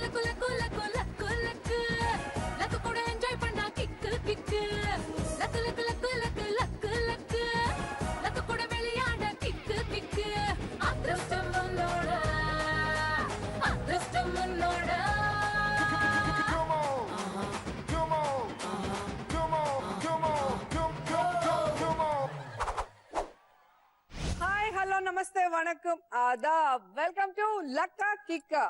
Luck luck luck luck luck luck கூட enjoy பண்ணா kick kick luck luck luck luck luck luck luck கூட விளையாட kick kick அதிர்ஷ்டம் உன்னோட அதிர்ஷ்டம் உன்னோட ஹாய் ஹலோ நமஸ்தே வணக்கம் ஆதாப் வெல்கம் டு லக்கா கிக்கா.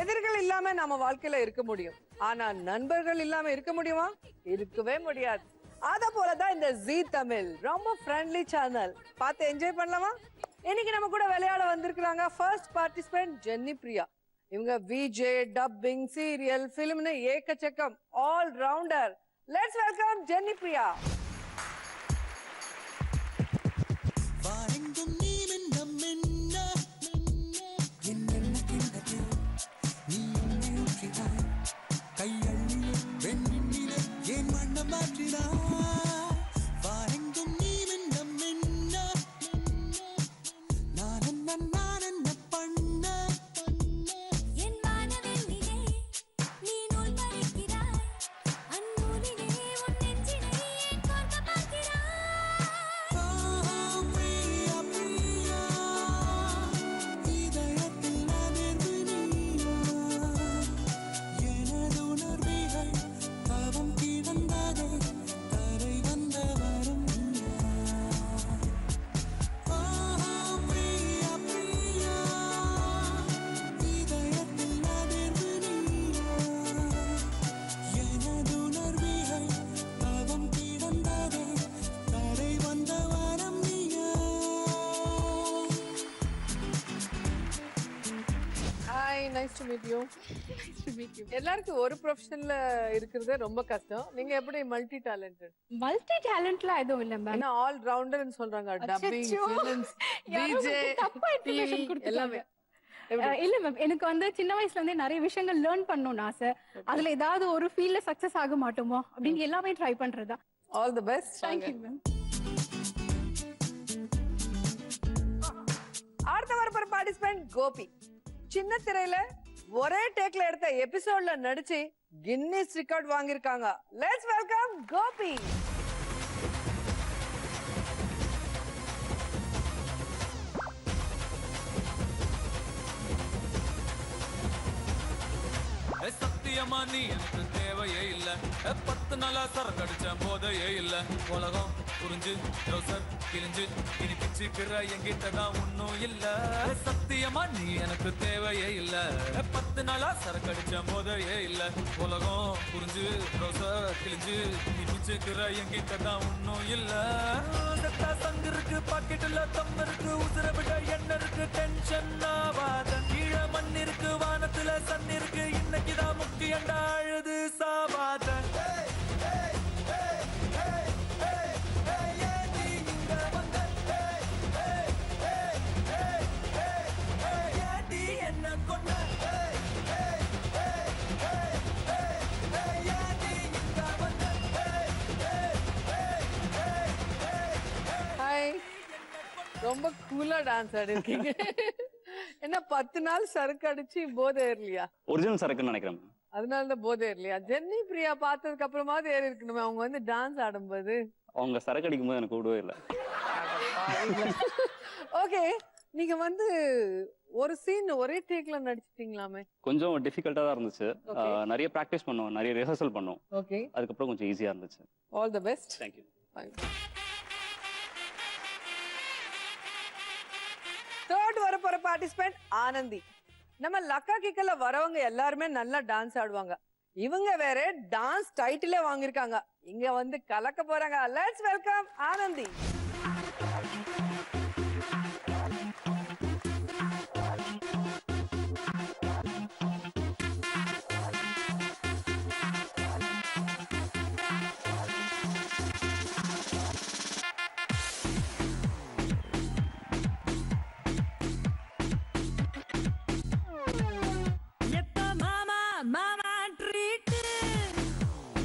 எதிர்கள் இல்லாம நம்ம வாழ்க்கையில இருக்க முடியும், ஆனா நண்பர்கள் இல்லாம இருக்க முடியுமா? இருக்கவே முடியாது. அத போலதான் இந்த ஜீ தமிழ் ரொம்ப ஃப்ரெண்ட்லி சேனல். பார்த்து என்ஜாய் பண்ணலாமா? இன்னைக்கு நம்ம கூட விளையாட வந்திருக்காங்க ஃபர்ஸ்ட் பார்ட்டிசிபென்ட் ஜென்னி பிரியா. இவங்க விஜே, டப்பிங், சீரியல், பிலிம்னு ஏக்கச்சக்கம் all rounder. Let's welcome Jenny Priya. Nice to meet you. Nice to meet you. எல்லாருக்கும் ஒரு ப்ரொஃபஷன்ல இருக்கிறதே ரொம்ப கஷ்டம். நீங்க எப்படி மல்டி டேலண்டட்? மல்டி டேலண்ட்ல எதுவும் இல்ல மேம். ஏன்னா ஆல் ரவுண்டர்னு சொல்றாங்க. டப்பிங், ஃபிலிம்ஸ், டிஜே, தப்பா இன்ஃபர்மேஷன் கொடுத்துட்டாங்க. எல்லாமே. இல்ல மேம், எனக்கு வந்து சின்ன வயசுல இருந்தே நிறைய விஷயங்கள் லேர்ன் பண்ணணும்னு ஆசை. அதுல ஏதாவது ஒரு ஃபீல்ட்ல சக்சஸ் ஆக மாட்டோமோ அப்படின்னு எல்லாமே ட்ரை பண்றதா. All the best. Thank you ma'am. அடுத்த வரப்போற பார்ட்டிசிபென்ட் கோபி. சின்ன திரையில ஒரே டேக்ல எடுத்த எபிசோட்ல நடிச்சு கின்னஸ் ரெக்கார்ட் வாங்கியிருக்காங்க. Let's welcome Gopi. சத்தியமா நீ எனக்கு தேவையே இல்ல. 10 நாளா சரக்கடிச்ச போதையே இல்ல. உலகம் புரிஞ்சு ட்ரௌசர் கிழிஞ்சு இனி பிச்சுக்கிற என்கிட்ட தான் ஒன்னும் இல்ல. சத்தியமா நீ எனக்கு தேவையே இல்ல. 10 நாளா சரக்கடிச்ச போதையே இல்ல. உலகம் புரிஞ்சு ட்ரௌசர் கிழிஞ்சு இனி பிச்சுக்கிற என்கிட்ட தான் ஒன்னும் இல்ல. சங்கு இருக்கு, பாக்கெட்டுல தம் இருக்கு, உசுர விட என்ன இருக்கு, டென்ஷன் ஆவாத. கீழ மண் இருக்கு, வானத்துல சன் இருக்கு, இன்னைக்குதான் முக்கியண்டா அழுது சாவாத. ரொம்ப கூலா டான்ஸ் ஆடி இருக்கீங்க. என்ன 10 நாள் சரக்கு அடிச்சு போதை ஏறலையா? ஒரிஜினல் சரக்குன்னு நினைக்கிறேன். அதனாலதான் போதை ஏறலையா? ஜென்னி பிரியா பார்த்ததுக்கு அப்புறமாவது ஏறி இருக்கணுமே. அவங்க வந்து டான்ஸ் ஆடும்போது அவங்க சரக்கு அடிக்கும் போது எனக்கு கூடவே இல்லை. ஓகே, நீங்க வந்து ஒரு சீன் ஒரே டேக்ல நடிச்சிட்டீங்களாமே? கொஞ்சம் டிஃபிகல்ட்டா தான் இருந்துச்சு. நிறைய பிராக்டிஸ் பண்ணோம், நிறைய ரிஹர்சல் பண்ணோம். ஓகே, அதுக்கப்புறம் கொஞ்சம் ஈஸியா இருந்துச்சு. All the best. Thank you. Third வரப்போற பார்ட்டிசிபென்ட் ஆனந்தி. நம்ம லக்கா கிக்கல வரவங்க எல்லாருமே நல்லா டான்ஸ் ஆடுவாங்க. இவங்க வேற டான்ஸ் டைட்டிலே வாங்கியிருக்காங்க. இங்க வந்து கலக்க போறாங்க. Let's welcome Anandhi.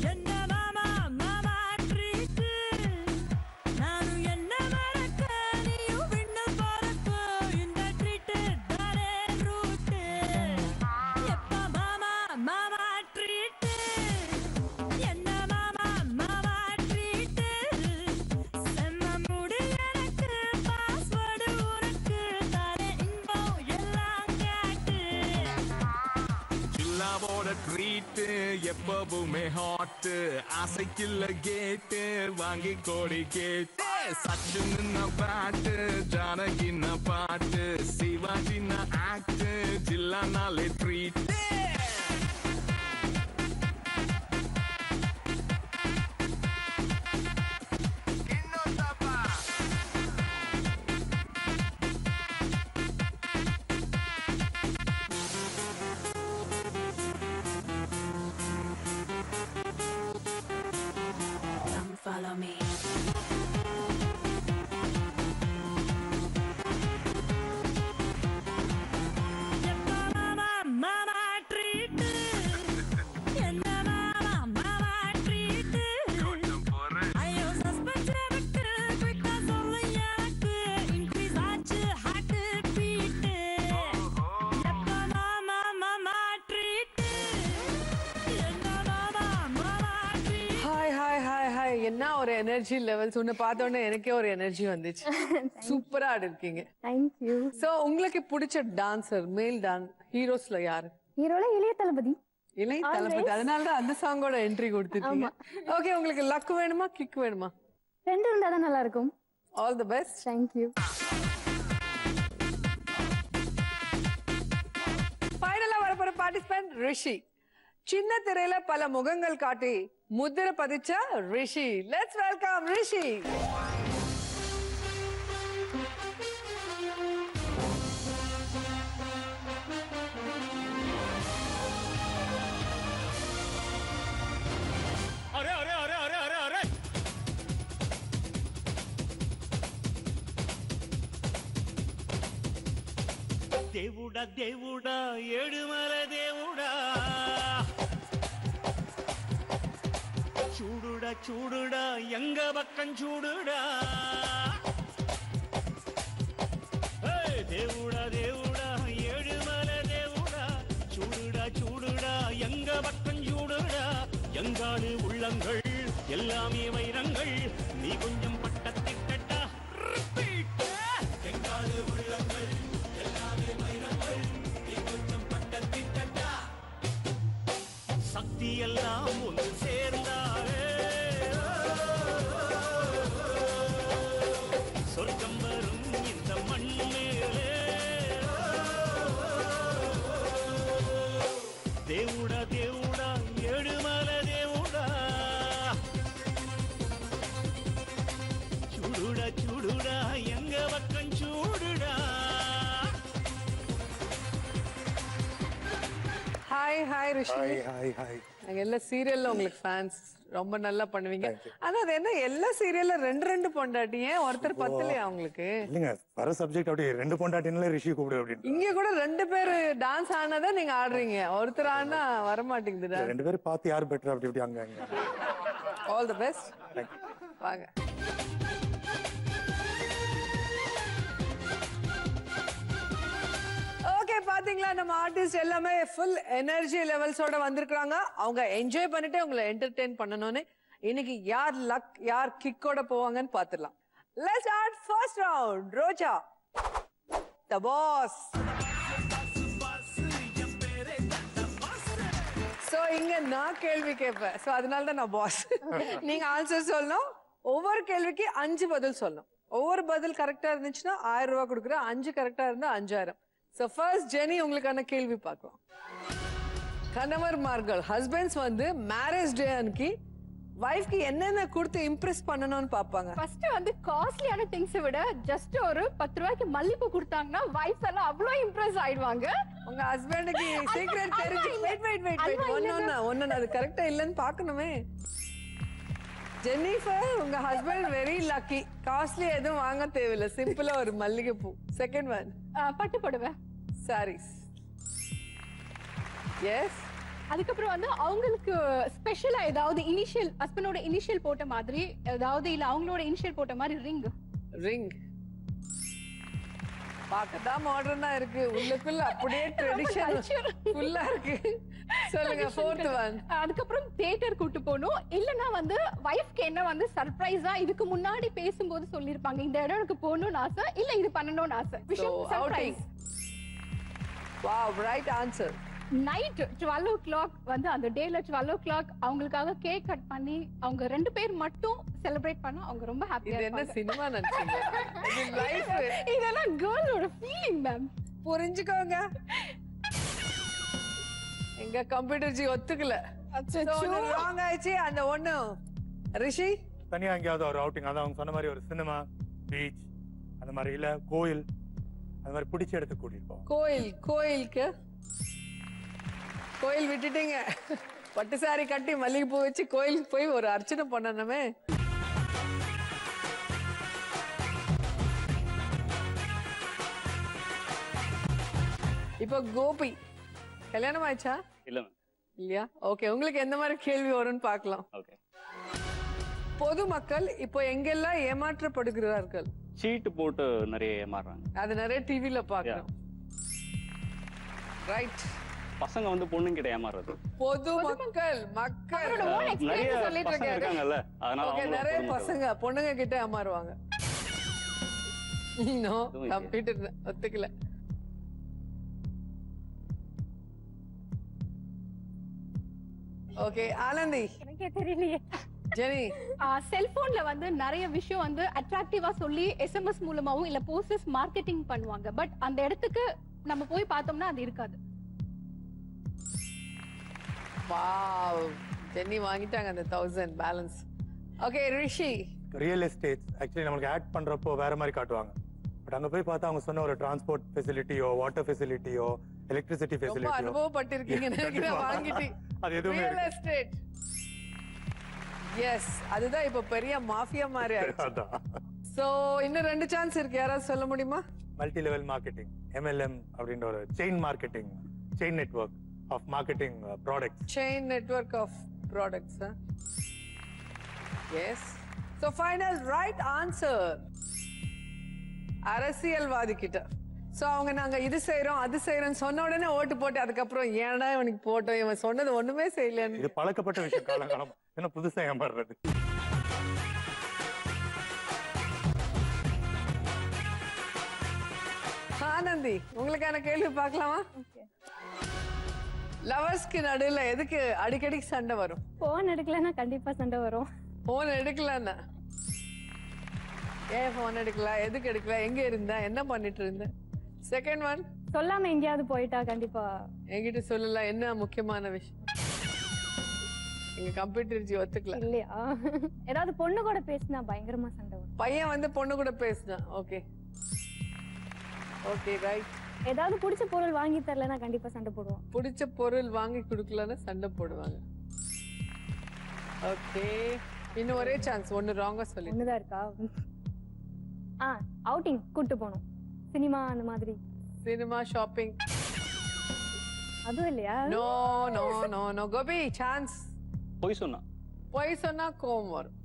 என்ன மாமா மாமா ட்ரீட் நானும் ட்ரீட் எப்பவுமே ஹாட் ஆசைக்குள்ள கேட்டு வாங்கி கோடி கேட்டு சச்சுன்னு பாட்டு ஜானகின்ன பாட்டு சிவாஜின்ன ஆக்ட் ஜில்லானாலே ட்ரீட் Follow me. என்ன ஒரு எனர்ஜி லெவல்ஸ் உன்னை பார்த்தோன்னே எனக்கே ஒரு எனர்ஜி வந்துச்சு. சூப்பரா ஆடி இருக்கீங்க. Thank you. சோ உங்களுக்கு பிடிச்ச டான்சர் மேல் ஹீரோஸ்ல யாரு? ஹீரோல இளைய தளபதி. இளைய தளபதி. அதனால தான் அந்த சாங்கோட என்ட்ரி கொடுத்துருக்கீங்க. ஓகே, உங்களுக்கு லக் வேணுமா கிக் வேணுமா? ரெண்டு இருந்தா தான் நல்லா இருக்கும். All the best. Thank you. ஃபைனலா வரப்போற பார்ட்டிசிபென்ட் ரிஷி. சின்ன திரையில பல முகங்கள் காட்டி முத்திரை பதிச்ச ரிஷி. Let's welcome Rishi. அரே அரே அரே அரே அரே அரே தேவுடா தேவுடா ஏழுமல தேவுடா சூடுடா சூடுடா எங்க பக்கம் சூடுடா தேவுடா தேவுடா ஏழுமல தேவுடா சூடுடா சூடுடா எங்க பக்கம் சூடுடா எங்காடு உள்ளங்கள் எல்லாமே வைரங்கள் நீ கொஞ்சம் பட்டத்திட்டா எங்காடு உள்ளங்கள் எல்லாமே வைரங்கள் நீ கொஞ்சம் பட்டத்திட்டா சக்தி எல்லாம் ஒன்று சேர்ந்தாரே சொர்க்கம் வரும் இந்த மண் மேலே தேவுடா தேவுடா ஏழுமல தேவுடா சூடுடா சூடுடா எங்க பக்கம் சூடுடா. Hi hi Rishi. Hi hi hi. நாங்க எல்லா சீரியல்ல உங்களுக்கு ஃபேன்ஸ். ரொம்ப நல்லா பண்ணுவீங்க. ஆனா அது என்ன எல்லா சீரியல்ல ரெண்டு ரெண்டு பொண்டாட்டி, ஏன் ஒருத்தர் பத்தலையா உங்களுக்கு? இல்லைங்க, வர சப்ஜெக்ட் அப்படி ரெண்டு பொண்டாட்டினால ரிஷி கூப்பிடு அப்படின்னு. இங்க கூட ரெண்டு பேர் டான்ஸ் ஆனதா நீங்க ஆடுறீங்க, ஒருத்தர் ஆனா வர மாட்டேங்குதுடா. ரெண்டு பேரும் பார்த்து யார் பெட்டர் அப்படி இப்படி அங்க அங்க. All the best. வாங்க. ஓகே, பாத்தீங்களா நம்ம ஆர்டிஸ்ட் எல்லாமே ஃபுல் எனர்ஜி லெவல்ஸோட வந்திருக்காங்க. அவங்க என்ஜாய் பண்ணிட்டு உங்களை என்டர்டெயின் பண்ணணும்னு. இன்னைக்கு யார் லக் யார் கிக்கோட போவாங்கன்னு பாத்துடலாம். Let's start first round. Roja the boss. So இங்க நான் கேள்வி கேட்பேன். சோ அதனால தான் நான் பாஸ். நீங்க ஆன்சர் சொல்லணும். ஒவ்வொரு கேள்விக்கு 5 பதில் சொல்லணும். ஒவ்வொரு பதில் கரெக்டா இருந்துச்சுன்னா 1000 ரூபாய் கொடுக்குறேன். 5 கரெக்டா இருந்தா 5000. சோ ஃபர்ஸ்ட் ஜெனி உங்களுக்கான கேள்வி பார்க்கலாம். கணவர்மார்கள் ஹஸ்பண்ட்ஸ் வந்து மேரேஜ் டே அன்னைக்கு வைஃப்க்கு என்னென்ன கொடுத்து இம்ப்ரெஸ் பண்ணணும்னு பாப்பாங்க? ஃபர்ஸ்ட் வந்து காஸ்ட்லியான திங்ஸை விட ஜஸ்ட் ஒரு 10 ரூபாய்க்கு மல்லிப்பூ கொடுத்தாங்கன்னா வைஃப் எல்லாம் அவ்வளோ இம்ப்ரெஸ் ஆயிடுவாங்க. உங்க ஹஸ்பண்டுக்கு சீக்ரெட் தெரிஞ்சு வெயிட் ஒன்னு அது கரெக்டா இல்லன்னு பார்க்கணுமே. ஜெனிஃபர், உங்க ஹஸ்பண்ட் வெரி லக்கி. காஸ்ட்லி எதுவும் வாங்க தேவையில்ல, சிம்பிளா ஒரு மல்லிகை பூ. செகண்ட் ஒன் பட்டு புடவை, சாரீஸ். எஸ். அதுக்கப்புறம் வந்து அவங்களுக்கு ஸ்பெஷலா ஏதாவது இனிஷியல் ஹஸ்பண்டோட இனிஷியல் போட்ட மாதிரி ஏதாவது இல்ல அவங்களோட இனிஷியல் போட்ட மாதிரி ரிங். பார்க்கதான் மாடர்னா இருக்கு, உள்ளுக்குள்ள அப்படியே ட்ரெடிஷன் ஃபுல்லா இருக்கு. சொல்லுங்க ஃபோர்த் ஒன். அதுக்கப்புறம் தியேட்டர் கூட்டு போகணும். இல்லனா வந்து வைஃப்க்கு என்ன வந்து சர்ப்ரைஸா இதுக்கு முன்னாடி பேசும்போது சொல்லிருப்பாங்க இந்த இடத்துக்கு போகணும்னு ஆசை, இல்ல இது பண்ணணும்னு ஆசை. விஷயம் surprise. Wow, right answer. Night 12 o'clock வந்து அந்த டேல 12 o'clock அவங்களுக்காக கேக் கட் பண்ணி அவங்க 2 பேர் மட்டும் செலிப்ரேட் பண்ணா அவங்க ரொம்ப ஹாப்பியா இது என்ன சினிமா நினைச்சீங்க? இது லைஃப். இதெல்லாம் கேர்ளோட ஃபீலிங் மேம். புரிஞ்சுக்கோங்க. எங்க கம்ப்யூட்டர் ஜி ஒத்துக்கல. ராங் ஆயிடுச்சு. அந்த ஒண்ணு ரிஷி தனியா எங்கேயாவது ஒரு அவுட்டிங், அதான் அவங்க சொன்ன மாதிரி ஒரு சினிமா, பீச் அந்த மாதிரி, இல்ல கோயில், அந்த மாதிரி பிடிச்ச இடத்துக்கு கூட்டிட்டு போவோம். கோயிலுக்கு கோயில் விட்டுட்டீங்க. பட்டு சாரி கட்டி மல்லிகைப்பூ வச்சு கோயிலுக்கு போய் ஒரு அர்ச்சனை பண்ணணுமே. இப்போ கோபி கல்யாணம் ஆயிடுச்சா? இல்ல மேம். இல்லையா? ஓகே, உங்களுக்கு எந்த மாதிரி கேள்வி வரும்னு பார்க்கலாம். ஓகே. பொதுமக்கள் இப்போ எங்கெல்லாம் ஏமாற்றப்படுகிறார்கள்? சீட்டு போட்டு நிறைய ஏமாறுறாங்க. அது நிறைய டிவில பார்க்கறோம். ரைட். பசங்க வந்து பொண்ணுங்கிட்ட ஏமாறுறது. பொதுமக்கள் நிறைய பசங்க இருக்காங்கல்ல, அதனால ஓகே, அவங்க நிறைய பசங்க பொண்ணுங்க கிட்ட ஏமாறுவாங்க. நோ, கம்ப்யூட்டர் ஒத்துக்கல. ஓகே, ஆனந்தி. எனக்கே தெரியலையே. ஜெனி. செல்போன்ல வந்து நிறைய விஷயம் வந்து அட்ராக்டிவா சொல்லி எஸ்எம்எஸ் மூலமாவும் இல்ல போஸ்டர்ஸ் மார்க்கெட்டிங் பண்ணுவாங்க. பட் அந்த இடத்துக்கு நம்ம போய் பார்த்தோம்னா அது இருக்காது. வாவ், ஜெனி வாங்கிட்டாங்க அந்த 1000 பேலன்ஸ். ஓகே, ரிஷி. ரியல் எஸ்டேட் ஆக்சுவலி நமக்கு ஆட் பண்றப்போ வேற மாதிரி காட்டுவாங்க. பட் அங்க போய் பார்த்தா அவங்க சொன்ன ஒரு டிரான்ஸ்போர்ட் ஃபெசிலிட்டியோ, வாட்டர் ஃபெசிலிட்டியோ, எலக்ட்ரிசிட்டி ரொம்ப ஃபெசிலிட்டியோ அனுபவப்பட்டிருக்கீங்க நினைக்கிறேன் வாங்கிட்டு. அது எதுவுமே ரியல் எஸ்டேட். எஸ், அதுதான் இப்ப பெரிய மாஃபியா மாதிரி ஆயிடுச்சு. அதான். சோ இன்னும் 2 சான்ஸ் இருக்கு. யாராவது சொல்ல முடியுமா? மல்டி லெவல் மார்க்கெட்டிங், MLM அப்படின்ற ஒரு chain marketing, chain network of marketing products. Chain network of products, huh? Yes. So final right answer. அரசியல்வாதி கிட்ட. சோ அவங்க நாங்க இது செய்றோம் அது செய்றோம் சொன்ன உடனே ஓட்டு போட்டு அதுக்கப்புறம் ஏன்டா இவனுக்கு போட்டோம், இவன் சொன்னது ஒண்ணுமே செய்யலன்னு. இது பழக்கப்பட்ட விஷயம் காலங்காலம். என்ன புதுசா ஏமாறுறது? ஆனந்தி, உங்களுக்கான கேள்வி பார்க்கலாமா? லவர்ஸ்க்கு நடுவுல எதுக்கு அடிக்கடி சண்டை வரும்? போன் எடுக்கலன்னா கண்டிப்பா சண்டை வரும். போன் எடுக்கலன்னா ஏன் போன் எடுக்கல, எதுக்கு எடுக்கல, எங்க இருந்த, என்ன பண்ணிட்டு இருந்த? செகண்ட் ஒன், சொல்லாம எங்கேயாவது போயிட்டா கண்டிப்பா. என்கிட்ட சொல்லல, என்ன முக்கியமான விஷயம்? எங்க கம்ப்யூட்டர் ஜி ஒத்துக்கல. இல்லையா? ஏதாவது பொண்ணு கூட பேசினா பயங்கரமா சண்டை வரும். பையன் வந்து பொண்ணு கூட பேசினா. Okay okay, right. ஏதாவது பிடிச்ச பொருள் வாங்கி தரலன்னா கண்டிப்பா சண்டை போடுவோம். பிடிச்ச பொருள் வாங்கி கொடுக்கலன்னா சண்டை போடுவாங்க. ஓகே, இன்னும் ஒரே சான்ஸ். ஒன்னு ராங்கா சொல்லி. ஒண்ணுதான் இருக்கா? அவுட்டிங் கூட்டு போகணும், சினிமா அந்த மாதிரி. Cinema, shopping. அதுவும் இல்லையா? No no no no. Gopi, chance. பொய் சொன்னா. பொய் சொன்னா கோவம் வரும்.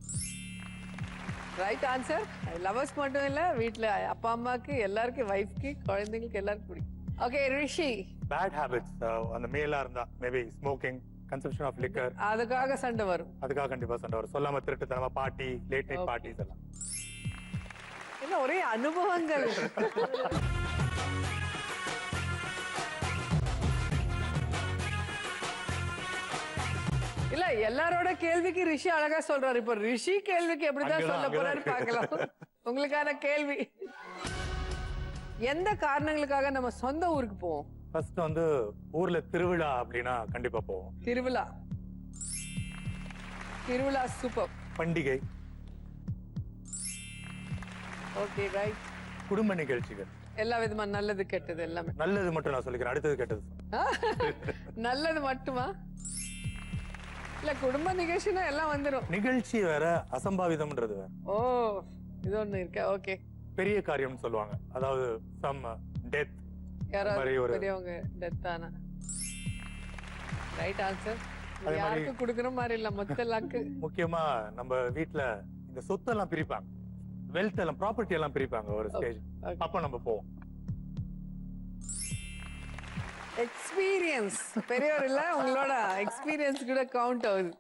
Right answer. லவர்ஸ் மட்டும் இல்ல, வீட்ல அப்பா அம்மாக்கு எல்லாருக்கும், வைஃப்க்கு, குழந்தைங்களுக்கு எல்லாருக்கும் பிடிக்கும். ஓகே, ரிஷி. பேட் ஹேபிட்ஸ் அந்த மேலா இருந்தா maybe smoking, consumption of liquor, அதுக்காக சண்டை வரும். அதுக்காக கண்டிப்பா சண்டை வரும். சொல்லாம திருட்டுத்தனமா பார்ட்டி, லேட் நைட் பார்ட்டிஸ் எல்லாம். என்ன ஒரே அனுபவங்கள். இல்ல, எல்லாரோட கேள்விக்கு ரிஷி அழகா சொல்றாரு. இப்ப ரிஷி கேள்விக்கு எப்படிதான் சொல்ல போறாரு பார்க்கலாம். உங்களுக்கான கேள்வி, எந்த காரணங்களுக்காக நம்ம சொந்த ஊருக்கு போவோம்? ஃபர்ஸ்ட் வந்து ஊர்ல திருவிழா அப்படின்னா கண்டிப்பா போவோம். திருவிழா. திருவிழா சூப்பர். பண்டிகை. Okay, right. குடும்ப நிகழ்ச்சிகள். எல்லா விதமா நல்லது கெட்டது எல்லாமே. நல்லது மட்டும் நான் சொல்லிக்கிறேன், அடுத்தது கெட்டது. நல்லது மட்டுமா? இல்ல, குடும்ப நிகழ்ச்சினா எல்லாம் வந்துரும். நிகழ்ச்சி வேற, அசம்பாவிதம்ன்றது வேற. ஓ, இது ஒண்ணு இருக்கா? ஓகே. பெரிய காரியம்னு சொல்லுவாங்க, அதாவது சம் டெத், யாராவது பெரியவங்க டெத் ஆனா. Right answer. யாருக்கு குடுக்குற மாதிரி இல்ல, மொத்த லக்கு. முக்கியமா நம்ம வீட்ல இந்த சொத்தெல்லாம் பிரிப்பாங்க, வெல்த் எல்லாம், ப்ராப்பர்ட்டி எல்லாம் பிரிப்பாங்க ஒரு ஸ்டேஜ். அப்ப நம்ம போவோம். எக்ஸ்பீரியன்ஸ் பெரியவர் இல்ல, உங்களோட எக்ஸ்பீரியன்ஸ் கூட கவுண்ட் ஆகுது.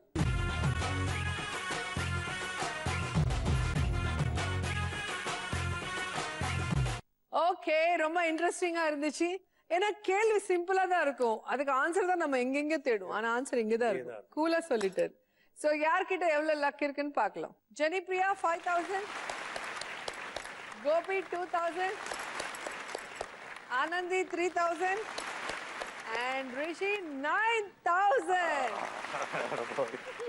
ஓகே, ரொம்ப இன்ட்ரெஸ்டிங்கா இருந்துச்சு. ஏன்னா கேள்வி சிம்பிளா தான் இருக்கும், அதுக்கு ஆன்சர் தான் நம்ம எங்கெங்க தேடும், ஆனா ஆன்சர் இங்க தான் இருக்கும். கூலா சொல்லிட்டாரு. சோ யார்கிட்ட எவ்வளவு லக் இருக்குன்னு பார்க்கலாம். ஜெனிப்ரியா 5000, கோபி 2000, ஆனந்தி 3000 and ரிஷி 9000.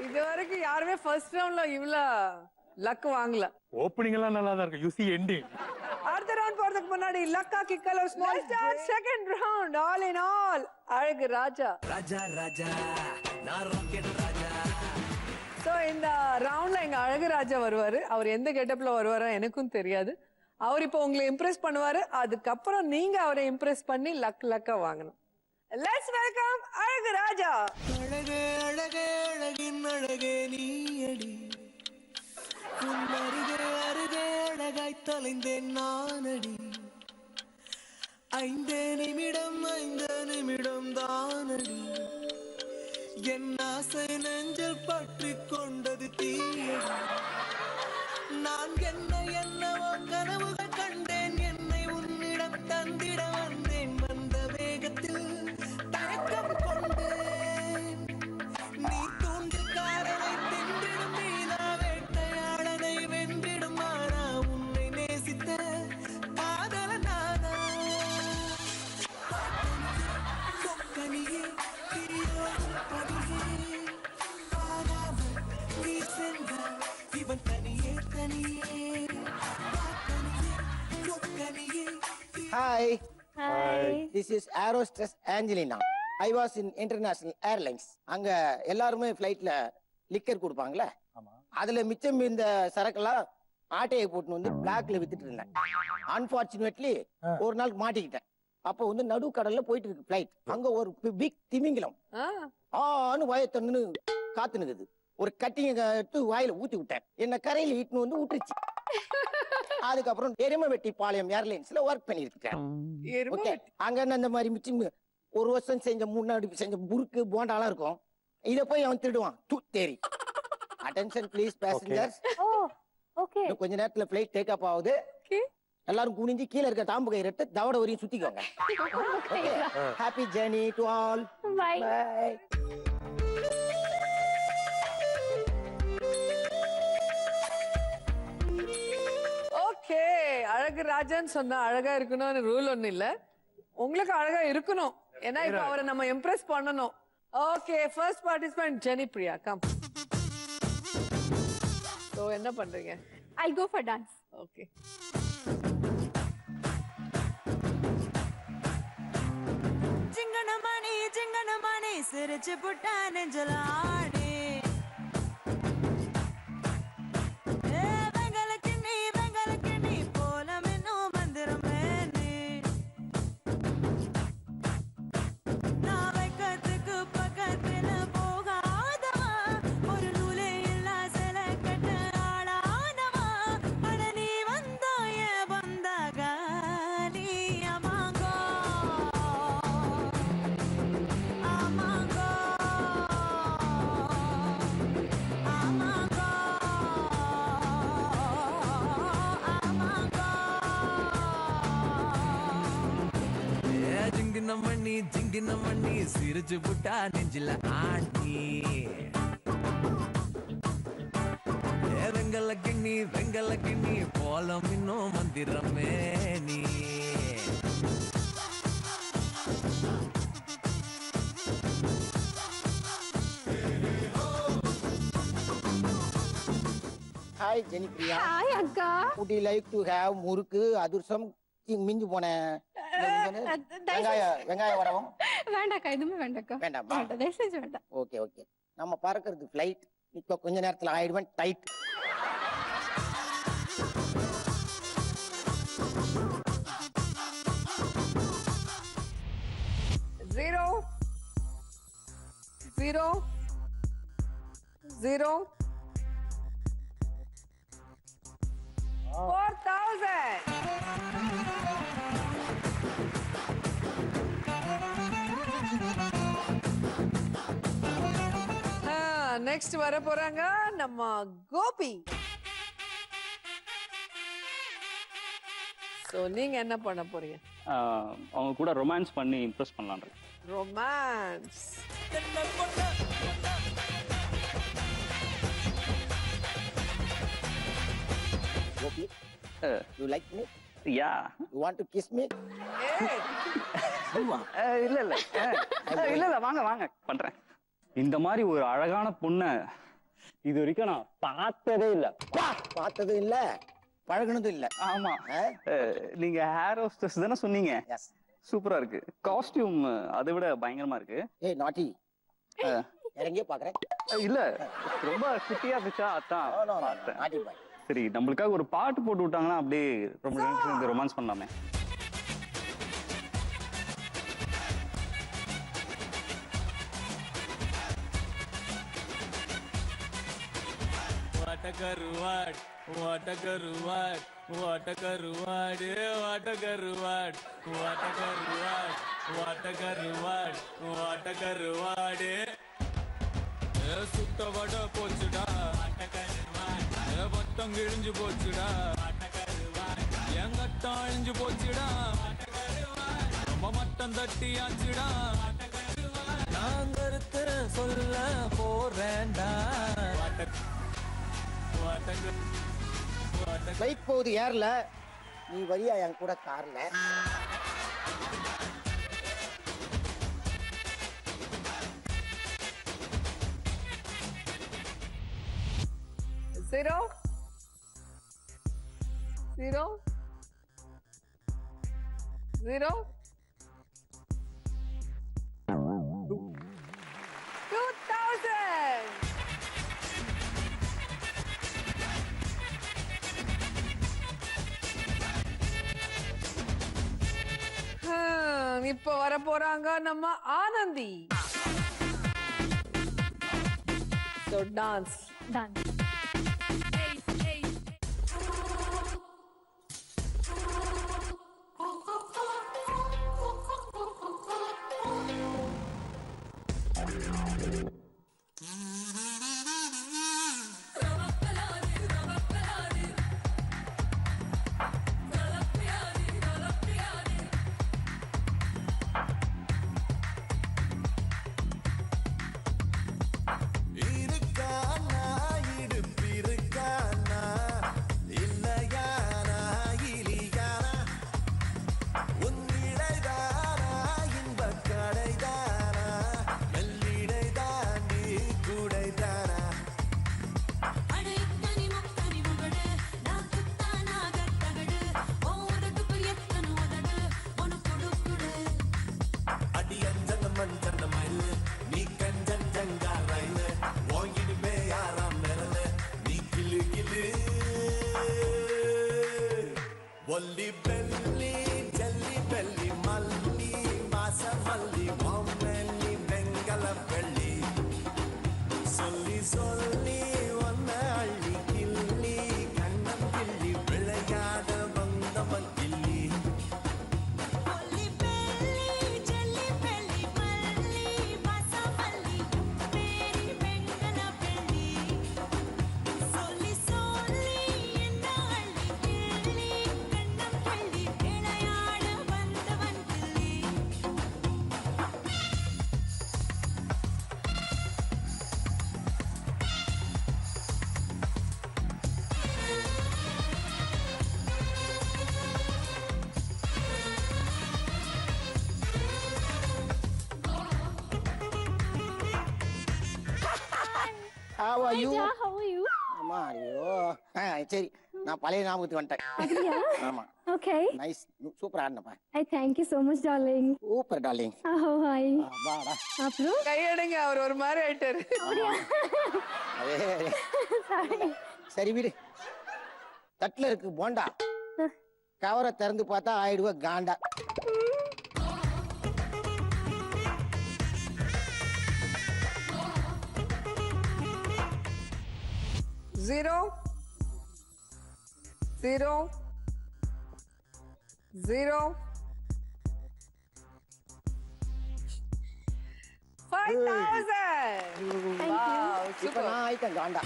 இது வரைக்கும் யாருமே ஃபர்ஸ்ட் ரவுண்ட்ல இவ்ளோ லக் வாங்கல. ஓப்பனிங் எல்லாம் நல்லா தான் இருக்கு. You see ending. அடுத்த ரவுண்ட் போறதுக்கு முன்னாடி லக்கா கிக்கல small star second round all in all Azhagu Raja. Raja Raja நான் ராக்கெட் ராஜா. சோ இந்த ரவுண்ட்ல எங்க அழகு ராஜா வருவாரு. அவர் எந்த கெட்டப்ல வருவாரோ எனக்கும் தெரியாது. அவர் இப்போ உங்களை இம்ப்ரெஸ் பண்ணுவாரு. அதுக்கப்புறம் நீங்க அவரை இம்ப்ரெஸ் பண்ணி லக்கா வாங்கணும். லெட்ஸ் வெல்கம் அழகு ராஜா. அழகே அழகே அழகின் அழகே நீயடி, உன் அருகே அருகே அழகாய் தொலைந்தேன் நானடி. 5 நிமிடம் தானடி, என் ஆசை நெஞ்சில் பற்றி கொண்டது தீயடி. நான் என்னவோ கனவுகள் கண்டேன், என்னை உன்னிடம் தந்திட வந்தேன். வந்த வேகத்தில் தயக்கம் கொண்டேன். நீ தூண்டுகாரனை தின்றிடும் மீனா, வேட்டையாளனை வென்றிடும் மானா. உன்னை நேசித்த காதல நானா. கொக்கனியே தீயோடும் பதியே, காணாமல் நீ சென்றால் இவன் தனியே தனியே. கொக்கனியே Hi, Hi. this is Aerostess Angelina. I was in International Airlines. அங்க எல்லாருமே ஃப்ளைட்ல லிக்கர் கொடுப்பாங்களே, அதுல மிச்சம் இந்த சரக்கெல்லாம் ஆட்டையை போட்டு வந்து பிளாக்ல வித்துட்டு இருந்தேன். அன்பார்ச்சுனேட்லி ஒரு நாள் மாட்டிக்கிட்டேன். அப்போ வந்து நடு கடல்ல போயிட்டு இருக்கு ஃப்ளைட். அங்க ஒரு பிக் திமிங்கலம் ஆன்னு வாயத்தன்னு காத்து நிக்குது. ஒரு கட்டிங்க எடுத்து வாயில ஊத்தி விட்டேன். என்ன கரையில இட்டுன்னு வந்து விட்டுருச்சு. அதுக்கப்புறம் எருமவெட்டி பாளையம் ஏர்லைன்ஸ்ல ஒர்க் பண்ணிருக்கேன். ஓகே, அங்க அந்த மாதிரி மிச்சம் ஒரு வருஷம் முன்னாடி செஞ்ச முறுக்கு போண்டாலாம் இருக்கும். இத போய் அவன் திருடுவான். தேரி. Attention please passengers. ஓகே. கொஞ்ச நேரத்துல ஃளைட் டேக் ஆஃப் ஆகுது. எல்லாரும் குனிஞ்சு கீழ இருக்க தாம்பு கயிறு தவட வரையும் சுத்திக்கோங்க. Okay, happy journey to all. Bye. Bye. Okay, Azhagu ராஜான்னு சொன்னா அழகா இருக்கணும்னு ரூல் ஒண்ணு இல்ல. உங்களுக்கு அழகா இருக்கணும், ஏன்னா இப்ப அவரை நம்ம இம்ப்ரெஸ் பண்ணணும். Okay, first participant Jenipriya, come. So என்ன பண்றீங்க? I'll go for dance. Okay. சிங்கனமணி சிரிச்சு புட்டா நெஞ்சலாடி. வெங்கலக்கிண்ணி போல மின்னும் மந்திரமே நீ. நான் வைக்கத்துக்கு பக்கத்துல போகாதவா, ஒரு நூலே இல்லா சில கட்ட ஆளானவா. அட நீ வந்தாய வந்தாக நீ அமாங்கோ ஆமாங்கோ ஆமாங்கோ ஆமாங்கோ. ஜிங்கின மண்ணி சிரிச்சு புட்டா நெஞ்சில ஆண்டி. வெங்கல கிண்ணி போலம் இன்னும் மந்திரமே நீ. Hi, Jenipriya. Hi, Akka. Would you like to have முறுக்கு அதிர்சம் மிஞ்சு போன வெங்காய வரவும்? வேண்டாக்கா, எதுவுமே வேண்டாக்கா. வேண்டாமா? வேண்டாம், தயவு செஞ்சு வேண்டாம். ஓகே ஓகே, நம்ம பறக்கிறது ஃப்ளைட். இப்போ கொஞ்ச நேரத்துல ஆயிடுவேன் டைட். Zero. 4,000. நெக்ஸ்ட் வர போறாங்க நம்ம கோபி. சோ நீங்க என்ன பண்ண போறீங்க? அவங்க கூட ரொமான்ஸ் பண்ணி இம்ப்ரெஸ் பண்ணலான்னு. Romance. Gopi, you like me? Yeah. You want to kiss me? ஏய் இல்ல இல்ல இல்ல இல்ல வாங்க வாங்க பண்றேன். இந்த மாதிரி ஒரு அழகான பொண்ணை இது வரைக்கும் நான் பார்த்ததே இல்ல. பார்த்ததும் இல்ல, பழகுனதும் இல்ல. ஆமா. நீங்க ஹேர் ஹோஸ்டஸ் தானே சொன்னீங்க? எஸ். சூப்பரா இருக்கு. காஸ்டியூம் அதை விட பயங்கரமா இருக்கு. ஏய் நாட்டி, இறங்கியே பாக்குறேன். இல்ல ரொம்ப குட்டியா இருந்துச்சா அதான் பார்த்தேன். நாட்டி பாய். சரி நம்மளுக்காக ஒரு பாட்டு போட்டு விட்டாங்கன்னா அப்படியே ரொம்ப ரொமான்ஸ் பண்ணலாமே. கருவாட் வாட்ட கருவாட் வாட்ட கருவாடு வாட்ட கருவாட் வாட்ட கருவாட் வாட்ட கருவாட் வாட்ட கருவாடு சுட்ட வட போச்சுடா வாட்ட கருவாட் பத்தம் கிழிஞ்சு போச்சுடா வாட்ட கருவாட் எங்கட்டம் அழிஞ்சு போச்சுடா வாட்ட கருவாட் ரொம்ப மட்டம் தட்டியாச்சுடா வாட்ட கருவாட் நான் கருத்து சொல்ல போறேன்டா வாட்ட ஃப்ளைட் போகுது ஏர்ல, நீ வரியா என் கூட கார்ல? Zero. Zero. Zero. 2000. இப்ப வர போறாங்க நம்ம Anandhi. So dance. Dance. How are you? Hi, how are you? ஆமா, ஐயோ. சரி, நான் பழைய ஞாபகத்துக்கு வந்துட்டேன். அப்படியா? ஆமா. Okay. நைஸ், சூப்பரா ஆடுனப்பா. I thank you so much, darling. Super darling. Oh, hi. வாடா. அப்புறம் கையெடுங்க, அவர் ஒரு மாதிரி ஆயிட்டாரு. Sorry. சரி விடு. தட்டுல இருக்கு போண்டா. கவரை திறந்து பார்த்தா ஆயிடுவ காண்டா. Zero. Zero. Zero. 5,000. Wow, இப்ப super. நான் ஆயிட்டேன் காண்டா.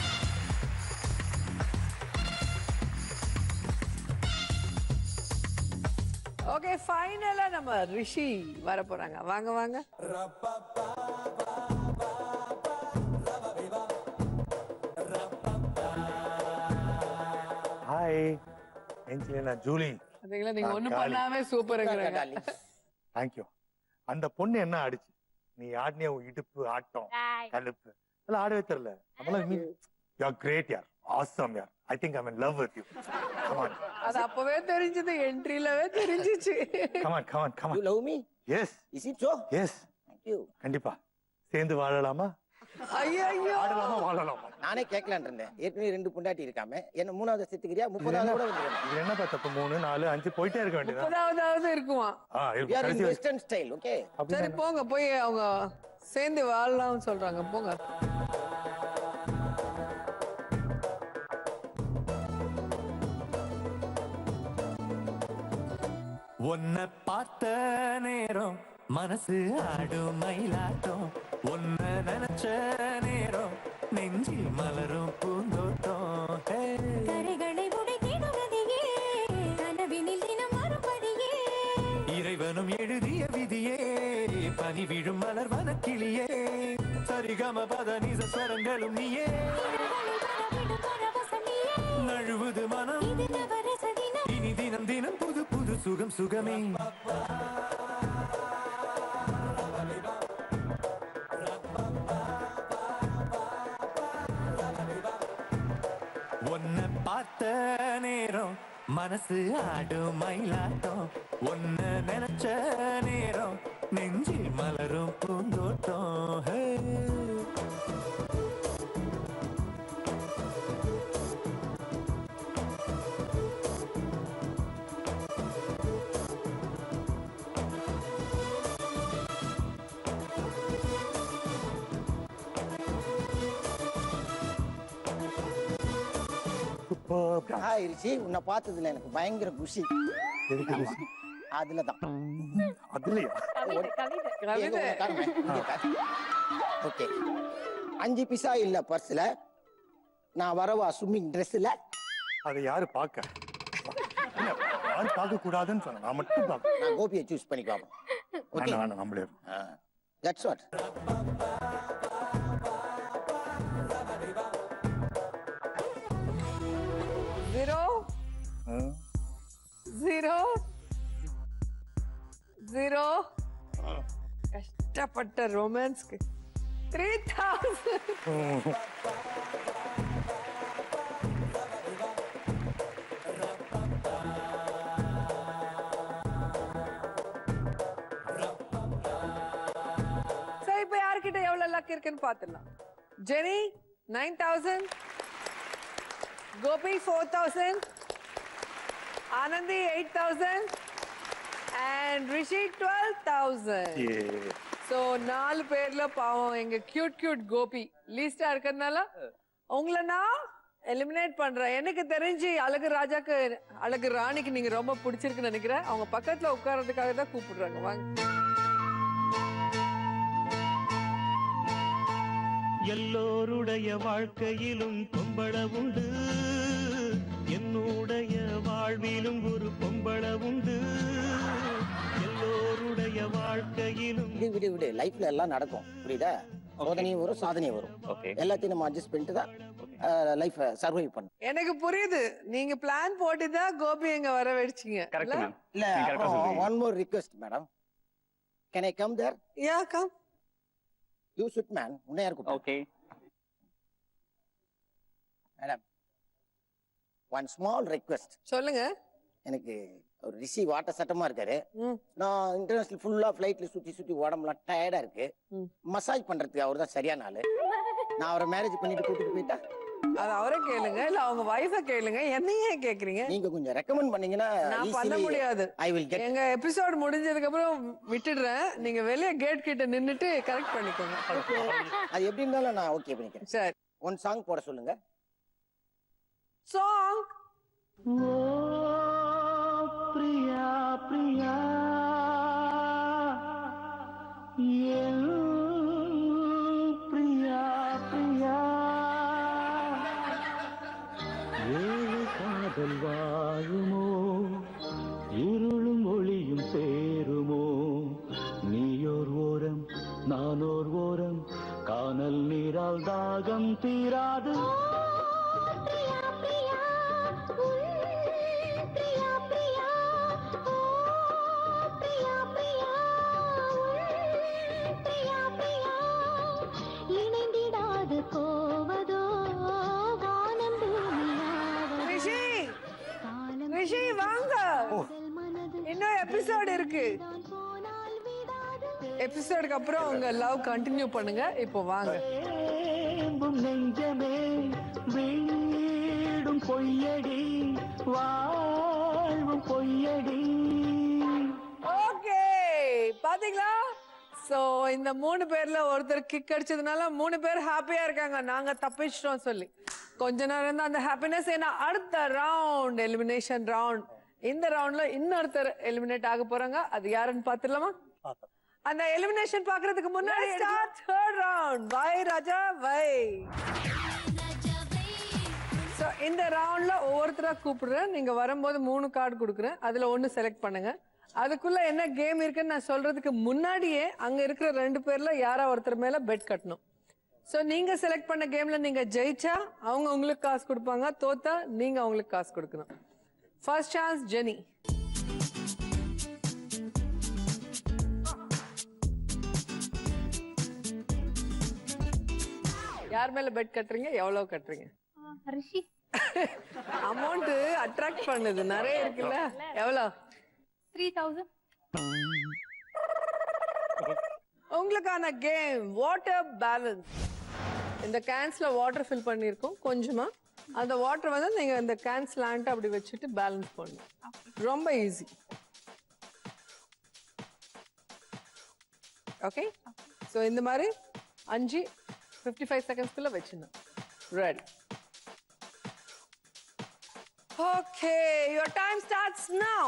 ஓகே ஃபைனலா நம்ம ரிஷி வர போறாங்க. வாங்க வாங்க. Hi Angelina Julie. அதெல்லாம் நீங்க ஒண்ணு பண்ணாமே சூப்பர்ங்கறாங்க. Thank you. அந்த பொண்ணு என்ன ஆடிச்சு? நீ ஆடினிய இடுப்பு ஆட்டம் கலுப்பு அதெல்லாம் ஆடவே தெரியல. அதெல்லாம் you are great yaar. Awesome yaar. I think I'm in love with you. Come on. அது அப்பவே தெரிஞ்சது, என்ட்ரிலவே தெரிஞ்சிச்சு. Come on, come on, come on. You love me? Yes. Is it so? Yes. Thank you. கண்டிப்பா. சேர்ந்து வாழலாமா? ஐயோ ஆடலாமா வாழலாமா? நானே கேட்கலான் இருந்தேன். ஏற்கனவே 2 பொண்டாட்டி இருக்காம என்ன 3வது செத்துக்கிறியா 30வது கூட வந்துருவேன். இது என்ன தப்பு? 3 4 5 போயிட்டே இருக்க வேண்டியதா? 30வது இருக்குமா? We are in western style, okay? சரி போங்க, போய் அவங்க சேர்ந்து வாழலாம்னு சொல்றாங்க, போங்க. உன்னை பார்த்த நேரம் மனசு ஆடும் மயிலாட்டம், உன்னை நினைச்ச நேரம் நெஞ்சில் மலரும் பூந்தோட்டம். கரைகளை உடைத்திடுவதையே கனவினில் தினம் மறுபடியே இறைவனும் எழுதிய விதியே பனி விழும் மலர் வனக்கிளியே சரிகம பத நிச ஸ்வரங்களும் நீயே நழுவுது மனம் இனி தினம் தினம் புது புது சுகம் சுகமே. உன்னை பார்த்த நேரம் மனசு ஆடும் மயிலாட்டம், உன்னை நினைச்ச நேரம் நெஞ்சில் மலரும் பூந்தோட்டம். ஹே ஹாய் ரிஷி, உன்னை பார்த்ததுல எனக்கு பயங்கர குஷி. எதுக்கு குஷி? அதுலதான். அதுலயா? ஓகே. 5 பைசா இல்ல பர்ஸ்ல, நான் வரவா ஸ்விம்மிங் ட்ரெஸ்ல. அதை யாரு பார்க்க? யாரு பார்க்க கூடாதுன்னு சொன்ன, நான் மட்டும் பார்க்க. நான் கோபியை சூஸ் பண்ணிக்குவாங்க. ஓகே வேணாம், நம்மளே. That's what. ஜீரோ கஷ்டப்பட்ட ரொமான்ஸ்க்கு 3000. சரி, இப்ப யார்கிட்ட எவ்வளவு லக் இருக்குன்னு பாத்துடலாம். Jenny 9000, Gopi 4000, Anandhi 8000 and Rishi 12,000. So 4 பேர்ல பாவம் எங்க கியூட் கோபி லீஸ்டா இருக்கறனால உங்களை நான் எலிமினேட் பண்றேன். எனக்கு தெரிஞ்சு அழகு ராஜாக்கு அழகு ராணிக்கு நீங்க ரொம்ப பிடிச்சிருக்குன்னு நினைக்கிறேன். அவங்க பக்கத்துல உட்கார்றதுக்காக தான் கூப்பிடுறாங்க. வாங்க. எல்லோருடைய வாழ்க்கையிலும் பொம்பள உண்டு, என்னுடைய வாழ்விலும் ஒரு பொம்பள உண்டு. எல்லோருடைய வாழ்க்கையிலும் விடு லைஃப்ல எல்லாம் நடக்கும், புரியுதா? சோதனையும் வரும், சாதனையும் வரும். எல்லாத்தையும் நம்ம அட்ஜஸ்ட் பண்ணிட்டு தான் லைஃப் சர்வைவ் பண்ணணும். எனக்கு புரியுது, நீங்க பிளான் போட்டு தான் கோபி எங்க வர வச்சிங்க. இல்ல, one more request madam. Can I come there? Yeah come. You should man. உன்னை யார் கூப்பிட்டா? Okay madam, one small request. சொல்லுங்க. எனக்கு ஒரு ரிஷி வாட்ட சட்டமா இருக்காரு. நான் இன்டர்நேஷனல் ஃபுல்லா ஃபிளைட்ல சுத்தி உடம்புலாம் டயர்டா இருக்கு. மசாஜ் பண்றதுக்கு அவர் தான் சரியான ஆளு. நான் அவரை மேரேஜ் பண்ணிட்டு கூட்டிட்டு போயிட்டா? அது அவரை கேளுங்க, இல்ல அவங்க வைஃப கேளுங்க. என்னையே கேக்குறீங்க? நீங்க கொஞ்சம் ரெக்கமெண்ட் பண்ணீங்கன்னா நான் பண்ண முடியாது. I will get. எங்க எபிசோட் முடிஞ்சதுக்கு அப்புறம் விட்டுடுறேன். நீங்க வெளிய கேட் கிட்ட நின்னுட்டு கரெக்ட் பண்ணிக்கோங்க. அது எப்படி இருந்தாலும் நான் ஓகே பண்ணிக்கிறேன். சரி, ஒன் சாங் போட சொல்லுங்க. சாங். ஓ பிரியா பிரியா என் பிரியா பிரியா, ஏழு காதல் வாழுமோ இருளும் ஒளியும் எபிசோட் இருக்கு. எபிசோடுக்கு அப்புறம் உங்க லவ் கண்டினியூ பண்ணுங்க. இப்போ வாங்க. நெஞ்சமே வீடும் பொய்யடி வாழ்வும் பொய்யடி. ஓகே, பாத்தீங்களா? சோ இந்த 3 பேர்ல ஒருத்தர் கிக் அடிச்சதுனால 3 பேர் ஹாப்பியா இருக்காங்க. நாங்க தப்பிச்சிட்டோம் சொல்லி கொஞ்ச நேரம் தான் அந்த ஹாப்பினஸ். ஏன்னா அடுத்த ரவுண்ட் எலிமினேஷன் ரவுண்ட். இந்த ரவுண்ட்ல இன்னொருத்தர் எலிமினேட் ஆக போறாங்க. அது யாருன்னு பாத்துடலாமா? அந்த எலிமினேஷன் பாக்குறதுக்கு முன்னாடி ஸ்டார்ட் தேர்ட் ரவுண்ட். வை ராஜா வை. சோ இந்த ரவுண்ட்ல ஒவ்வொருத்தரா கூப்பிடுறேன். நீங்க வரும்போது 3 கார்டு கொடுக்குறேன். அதுல ஒன்னு செலக்ட் பண்ணுங்க. அதுக்குள்ள என்ன கேம் இருக்குன்னு நான் சொல்றதுக்கு முன்னாடியே அங்க இருக்கிற 2 பேர்ல யாரா ஒருத்தர் மேல பெட் கட்டணும். சோ நீங்க செலக்ட் பண்ண கேம்ல நீங்க ஜெயிச்சா அவங்க உங்களுக்கு காசு கொடுப்பாங்க, தோத்தா நீங்க அவங்களுக்கு காசு கொடுக்கணும். First chance Jenny. யார் மேல பெட் கட்டுறீங்க? எவ்வளவு கட்டுறீங்க? ரிஷி. அமௌண்ட் அட்ராக்ட் பண்ணுது, நிறைய இருக்குல்ல. எவ்வளவு? 3000. உங்களுக்கான கேம் வாட்டர் பேலன்ஸ். இந்த கேன்ஸ்ல வாட்டர் ஃபில் பண்ணிருக்கோம் கொஞ்சமா. அந்த வாட்டர் வந்து நீங்க இந்த கேன்ஸ்ல அப்படி வச்சுட்டு பேலன்ஸ் பண்ணணும். ரொம்ப ஈஸி. ஓகே, சோ இந்த மாதிரி 55 செகண்ட்ஸ்க்குள்ள வச்சிடணும். Ready? Okay, your time starts now.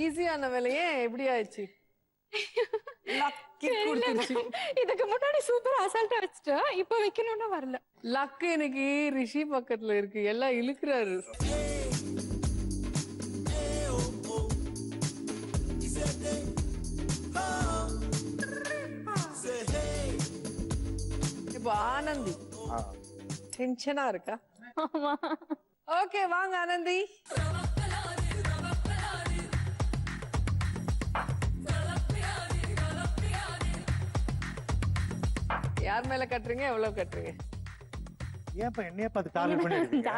ஈஸியான வேலையே எப்படி ஆயிடுச்சு? இதுக்கு முன்னாடி சூப்பர் அசால்ட்டா வச்சுட்டா, இப்ப வைக்கணும்னா வரல. லக்கு எனக்கு ரிஷி பக்கத்துல இருக்கு, எல்லாம் இழுக்கிறாரு. இப்போ ஆனந்தி டென்ஷனா இருக்கா? ஓகே, வாங்க ஆனந்தி. யார் மேல கட்டுறீங்க? எவ்வளவு கட்டுறீங்க? ஏன்ப்பா என்னைய பார்த்து டார்கெட் பண்ணிருக்கீங்க?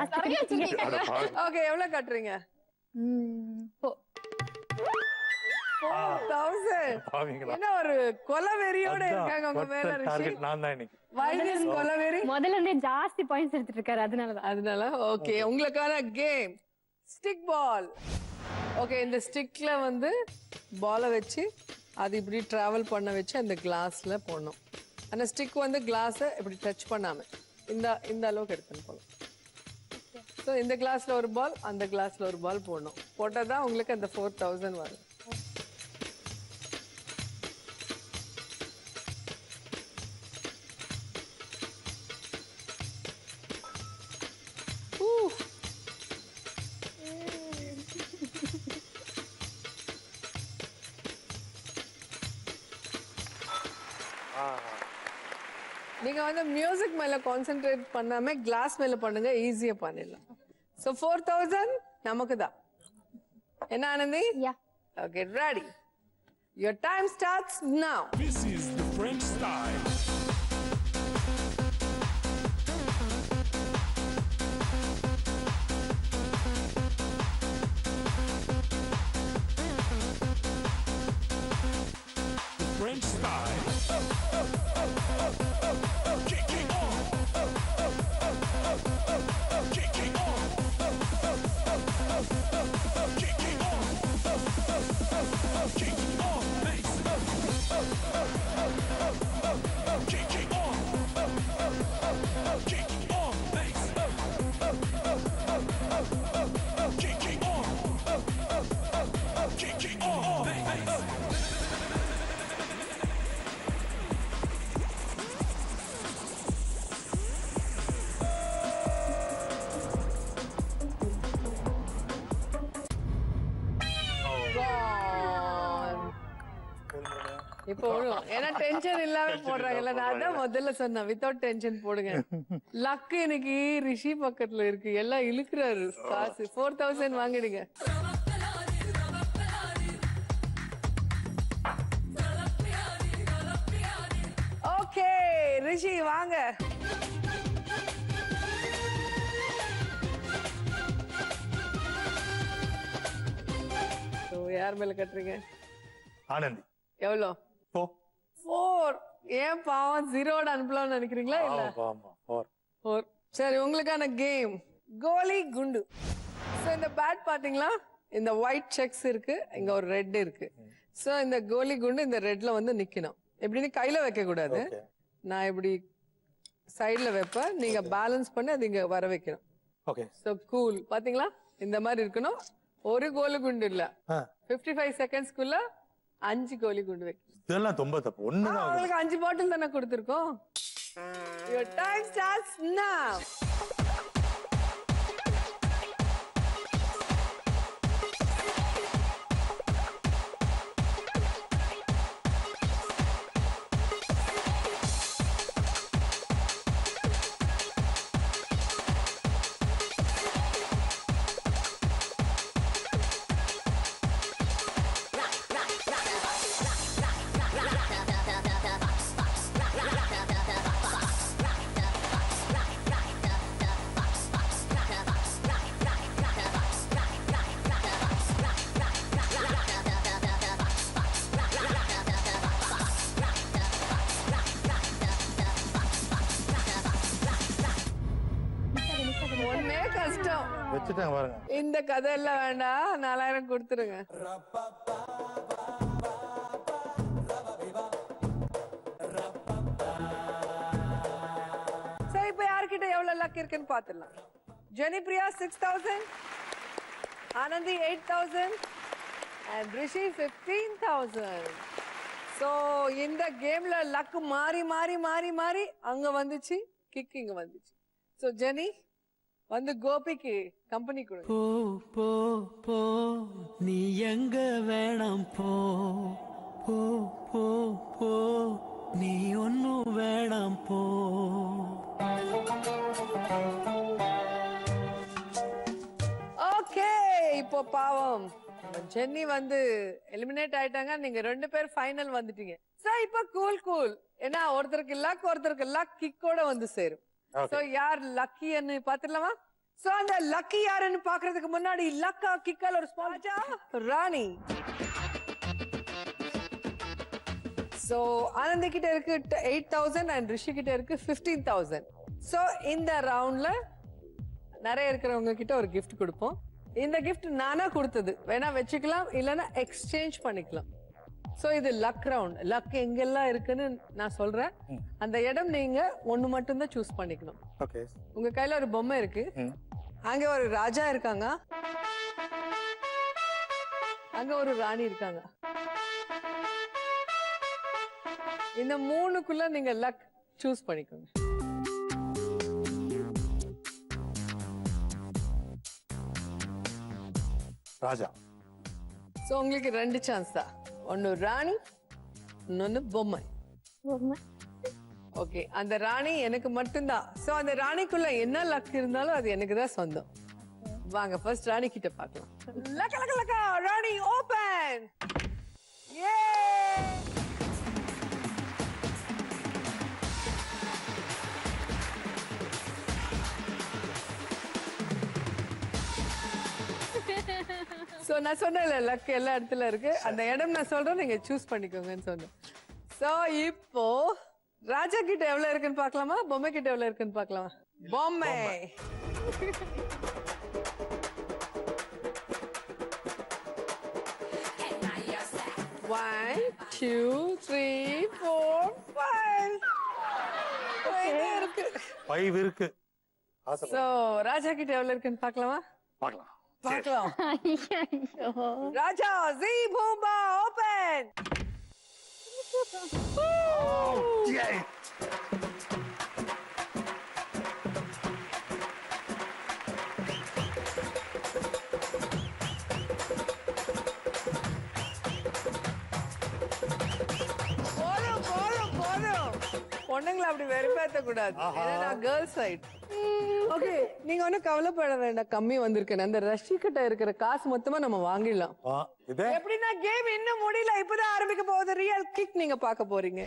ஓகே, எவ்வளவு கட்டுறீங்க? 4000. என்ன ஒரு கொலவெறியோட இருக்காங்க உங்க மேல ரிஷி? டார்கெட் நான் தான் இன்னைக்கு. Why this கொலவெறி? முதல்ல இருந்தே ஜாஸ்தி பாயிண்ட்ஸ் எடுத்துட்டு இருக்காரு, அதனால. ஓகே, உங்களுக்கான கேம் ஸ்டிக் பால். ஓகே, இந்த ஸ்டிக்ல வந்து பாலை வச்சு அது இப்படி டிராவல் பண்ண வச்சு அந்த கிளாஸ்ல போடணும். அந்த ஸ்டிக் வந்து கிளாஸை இப்படி டச் பண்ணாம இந்த அளவுக்கு எடுத்துன்னு போகணும். ஸோ இந்த கிளாஸ்ல ஒரு பால், அந்த கிளாஸ்ல ஒரு பால் போடணும். போட்டால் தான் உங்களுக்கு அந்த 4000 வரும். நீங்க வந்து மியூசிக் மேல கான்சென்ட்ரேட் பண்ணாம கிளாஸ் மேல பண்ணுங்க, ஈஸியா பண்ணிடலாம். சோ 4000 நமக்கு தான். என்ன Anandhi? Okay, ready? Your time starts now. This is the French style. The French style. Kicking on. Kicking on. Kicking on. இப்போ ஏன்னா டென்ஷன் இல்லாம போடுறாங்கல்ல, நான் தான் முதல்ல சொன்னேன் வித்தவுட் டென்ஷன் போடுங்க. லக்கு இன்னைக்கு ரிஷி பக்கத்துல இருக்கு, எல்லாம் இழுக்குறாரு காசு. 4000 வாங்கிடுங்க. ஓகே ரிஷி வாங்க. யார் மேல கட்டுறீங்க? ஆனந்தி. எவ்வளோ? 4. ஏன் பாவம் ஜீரோட அனுப்பலாம்னு நினைக்கிறீங்களா? இல்ல 4. சரி, உங்களுக்கான கேம் கோலி குண்டு. சோ இந்த பேட் பாத்தீங்களா, இந்த ஒயிட் செக்ஸ் இருக்கு, இங்க ஒரு ரெட் இருக்கு. சோ இந்த கோலி குண்டு இந்த ரெட்ல வந்து நிக்கணும். எப்படின்னு கையில வைக்க கூடாது, நான் இப்படி சைடுல வைப்பேன், நீங்க பேலன்ஸ் பண்ணி அது இங்க வர வைக்கணும். ஓகே. So cool. பாத்தீங்களா, இந்த மாதிரி இருக்கணும். ஒரு கோலி குண்டு இல்ல, 55 செகண்ட்ஸ்க்குள்ள 5 கோலி குண்டு வைக்கணும். இதெல்லாம் ரொம்ப தப்பு. ஒண்ணுதான் உங்களுக்கு 5 பாட்டில் தானே கொடுத்திருக்கோம். Your time starts now. வச்சுட்டேன் பாருங்க. இந்த கதை எல்லாம் வேண்டாம், 4000 கொடுத்துருங்க. சரி, இப்ப யார்கிட்ட எவ்வளவு லக் இருக்குன்னு பாத்துடலாம். ஜெனிப்ரியா 6000, ஆனந்தி 8000 and ரிஷி 15000. சோ இந்த கேம்ல லக் மாறி மாறி மாறி மாறி அங்க வந்துச்சு, கிக் இங்க வந்துச்சு. சோ ஜெனி வந்து கோபிக்கு கம்பெனி கொடு. போ போ போ நீ எங்க வேணாம் போ போ போ போ நீ ஒன்னும் வேணாம் போ. ஓகே, இப்போ பாவம் ஜென்னி வந்து எலிமினேட் ஆயிட்டாங்க, நீங்க 2 பேர் ஃபைனல் வந்துட்டீங்க. சோ இப்போ கூல், ஏன்னா ஒருத்தருக்கு லக் கிக்கோட வந்து சேரும். சோ யார் லக்கின்னு பாத்துடலாமா? சோ அந்த லக்கி யாருன்னு பாக்குறதுக்கு முன்னாடி லக்கா கிக்கால ஒரு ஸ்பான்சா ராணி. சோ ஆனந்தி கிட்ட இருக்கு 8000 and ரிஷி கிட்ட இருக்கு 15000. சோ இந்த ரவுண்ட்ல நிறைய இருக்கிறவங்க கிட்ட ஒரு gift கொடுப்போம். இந்த gift நானா கொடுத்தது, வேணா வச்சுக்கலாம், இல்லனா எக்ஸ்சேஞ்ச் பண்ணிக்கலாம். சோ இது லக் ரவுண்ட். லக் எங்கெல்லாம் இருக்குன்னு நான் சொல்றேன், அந்த இடம் நீங்க ஒண்ணு மட்டும் தான் சூஸ் பண்ணிக்கணும். ஓகே. உங்க கையில ஒரு பொம்மை இருக்கு, அங்க ஒரு ராஜா இருக்காங்க, அங்க ஒரு ராணி இருக்காங்க. இந்த 3க்குள்ள நீங்க லக் சூஸ் பண்ணிக்கோங்க. ராஜா. சோ உங்களுக்கு 2 சான்ஸ் தான், ஒன்னு ராணி, இன்னொன்னு பொம்மை. ஓகே, அந்த ராணி எனக்கு மட்டும்தான். சோ அந்த ராணிக்குள்ள என்ன லக் இருந்தாலும் அது எனக்கு தான் சொந்தம். வாங்க ஃபர்ஸ்ட் ராணி கிட்ட பார்க்கலாம். லக்க லக்க லக்க, ராணி ஓபன். யே! சோ நான் சொன்னேன்ல லக் எல்லா இடத்துல இருக்கு, அந்த இடம் நான் சொல்றேன், நீங்க சூஸ் பண்ணிக்கோங்கன்னு சொன்னேன். சோ இப்போ ராஜா கிட்ட எவ்வளவு இருக்குன்னு பார்க்கலாமா, பொம்மை கிட்ட எவ்வளவு இருக்குன்னு பார்க்கலாமா? பொம்மை. 1 2 3 4 5 இருக்கு 5 இருக்கு சோ ராஜா கிட்ட எவ்வளவு இருக்குன்னு பார்க்கலாமா? பார்க்கலாம். ராஜா ஜி பூம்பா ஓபன். பொண்ணுங்களை அப்படி வெறுப்பேத்த கூடாது. ஏன்னா கேர்ள் சைட். ஓகே, நீங்க ஒன்னும் கவலைப்பட வேண்டாம். கம்மி வந்திருக்கேன். அந்த ரஷி கிட்ட இருக்கிற காசு மொத்தமா நம்ம வாங்கிடலாம். எப்படின்னா கேம் இன்னும் முடியல, இப்பதான் ஆரம்பிக்க போகுது. ரியல் கிக் நீங்க பார்க்க போறீங்க.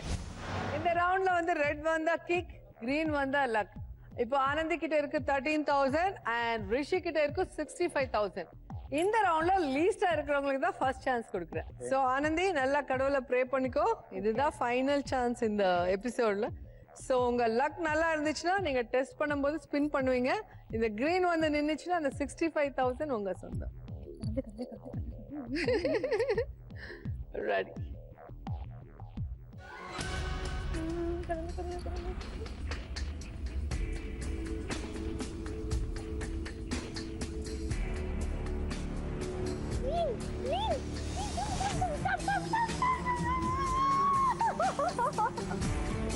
இந்த ரவுண்ட்ல வந்து ரெட் வந்தா கிக், கிரீன் வந்தா லக். இப்போ ஆனந்தி கிட்ட இருக்கு 13,000 அண்ட் ரிஷி கிட்ட இருக்கு 65,000. இந்த ரவுண்ட்ல லீஸ்டா இருக்கிறவங்களுக்கு தான் ஃபர்ஸ்ட் சான்ஸ் கொடுக்குறேன். சோ ஆனந்தி நல்லா கடவுளை ப்ரே பண்ணிக்கோ. இதுதான் ஃபைனல் சான்ஸ் இந்த எபிசோட்ல. சோ உங்க லக் நல்லா இருந்துச்சுன்னா நீங்க டெஸ்ட் பண்ணும்போது ஸ்பின் பண்ணுவீங்க. இந்த கிரீன் வந்து நின்னுச்சுன்னா அந்த 65,000 உங்க சொந்தம். ரெடி?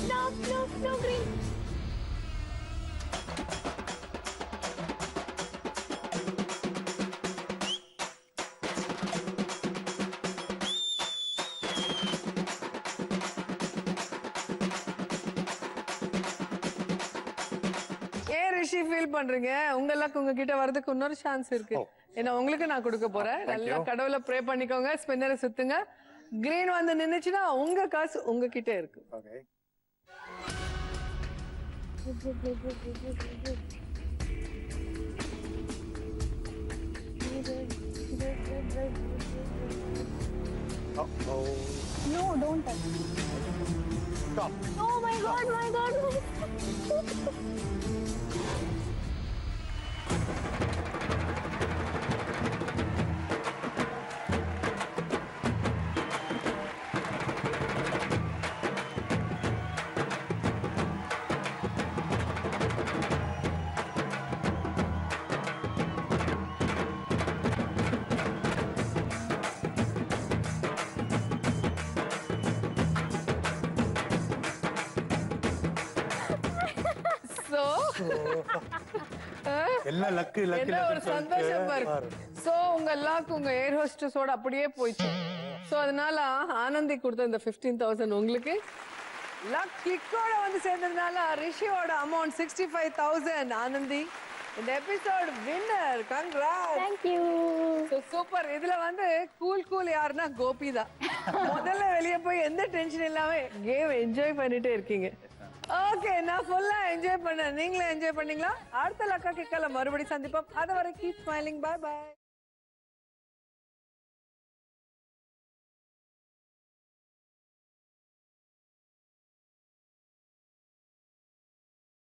No, green. ஏன் ரிஷி ஃபீல் பண்றீங்க? உங்க லக் உங்ககிட்ட வரதுக்கு இன்னொரு சான்ஸ் இருக்கு. ஏன்னா உங்களுக்கு நான் கொடுக்க போறேன். நல்லா கடவுளை ப்ரே பண்ணிக்கோங்க. ஸ்பின்னரை சுத்துங்க. கிரீன் வந்து நின்னுச்சுன்னா உங்க காசு உங்ககிட்ட இருக்கு. No, don't touch. Stop. Oh my god, my god. என்ன லக்கு லக்கு என்ன ஒரு சந்தோஷம் பாரு. சோ உங்க லக் உங்க ஏர் ஹோஸ்டஸோட அப்படியே போயிடுச்சு. சோ அதனால ஆனந்தி கொடுத்த இந்த 15,000 உங்களுக்கு. லக் கிக்கோட வந்து சேர்ந்ததுனால ரிஷியோட அமௌண்ட் 65,000. ஆனந்தி இந்த episode winner. Congrats. Thank you. So super. இதுல வந்து கூல் யாருன்னா கோபி தான். முதல்ல வெளியே போய் எந்த டென்ஷன் இல்லாம கேம் என்ஜாய் பண்ணிட்டே இருக்கீங்க. ஓகே, நான் ஃபுல்லா என்ஜாய் பண்ணேன். நீங்களும் என்ஜாய் பண்ணீங்களா? அடுத்த லக்கா கிக்கால மறுபடியும் சந்திப்போம். அது வரை கீப் ஸ்மைலிங். By by.